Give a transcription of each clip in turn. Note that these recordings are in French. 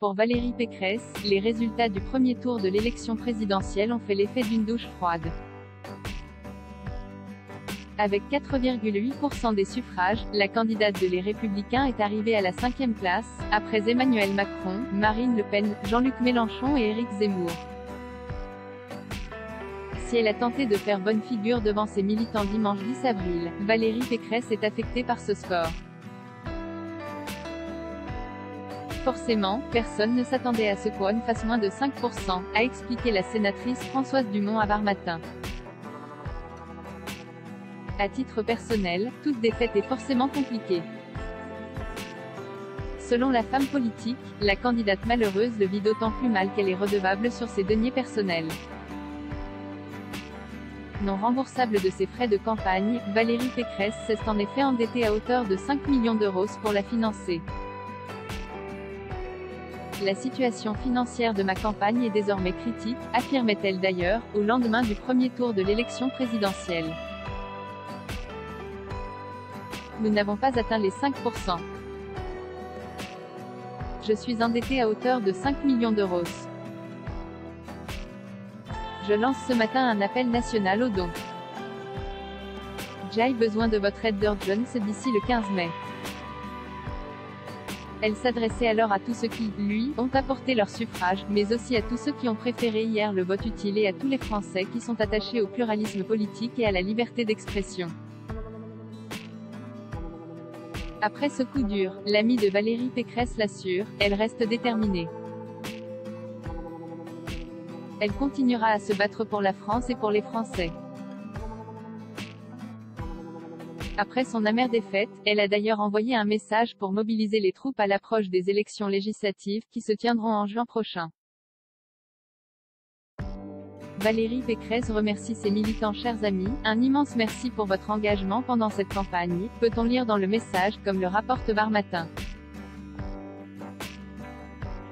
Pour Valérie Pécresse, les résultats du premier tour de l'élection présidentielle ont fait l'effet d'une douche froide. Avec 4,8% des suffrages, la candidate de Les Républicains est arrivée à la 5e place, après Emmanuel Macron, Marine Le Pen, Jean-Luc Mélenchon et Éric Zemmour. Si elle a tenté de faire bonne figure devant ses militants dimanche 10 avril, Valérie Pécresse est affectée par ce score. Forcément, personne ne s'attendait à ce qu'One fasse moins de 5%, a expliqué la sénatrice Françoise Dumont à Var-Matin. À titre personnel, toute défaite est forcément compliquée. Selon la femme politique, la candidate malheureuse le vit d'autant plus mal qu'elle est redevable sur ses deniers personnels. Non remboursable de ses frais de campagne, Valérie Pécresse s'est en effet endettée à hauteur de 5 millions d'euros pour la financer. La situation financière de ma campagne est désormais critique, affirmait-elle d'ailleurs, au lendemain du premier tour de l'élection présidentielle. Nous n'avons pas atteint les 5%. Je suis endettée à hauteur de 5 millions d'euros. Je lance ce matin un appel national aux dons. J'ai besoin de votre aide d'urgence d'ici le 15 mai. Elle s'adressait alors à tous ceux qui, lui, ont apporté leur suffrage, mais aussi à tous ceux qui ont préféré hier le vote utile et à tous les Français qui sont attachés au pluralisme politique et à la liberté d'expression. Après ce coup dur, l'amie de Valérie Pécresse l'assure, elle reste déterminée. Elle continuera à se battre pour la France et pour les Français. Après son amère défaite, elle a d'ailleurs envoyé un message pour mobiliser les troupes à l'approche des élections législatives qui se tiendront en juin prochain. Valérie Pécresse remercie ses militants. Chers amis, un immense merci pour votre engagement pendant cette campagne, peut-on lire dans le message, comme le rapporte Var-Matin.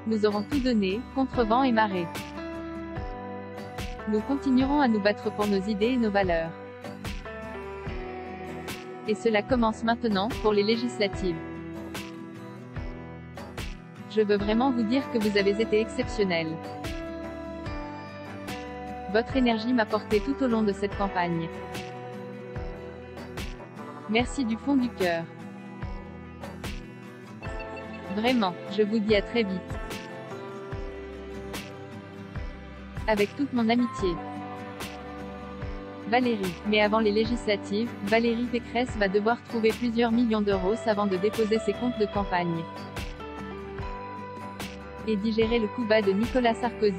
Nous aurons tout donné, contre vent et marée. Nous continuerons à nous battre pour nos idées et nos valeurs. Et cela commence maintenant, pour les législatives. Je veux vraiment vous dire que vous avez été exceptionnels. Votre énergie m'a porté tout au long de cette campagne. Merci du fond du cœur. Vraiment, je vous dis à très vite. Avec toute mon amitié. Valérie. Mais avant les législatives, Valérie Pécresse va devoir trouver plusieurs millions d'euros avant de déposer ses comptes de campagne. Et digérer le coup bas de Nicolas Sarkozy.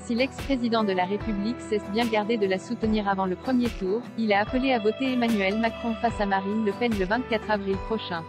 Si l'ex-président de la République s'est bien gardé de la soutenir avant le premier tour, il a appelé à voter Emmanuel Macron face à Marine Le Pen le 24 avril prochain.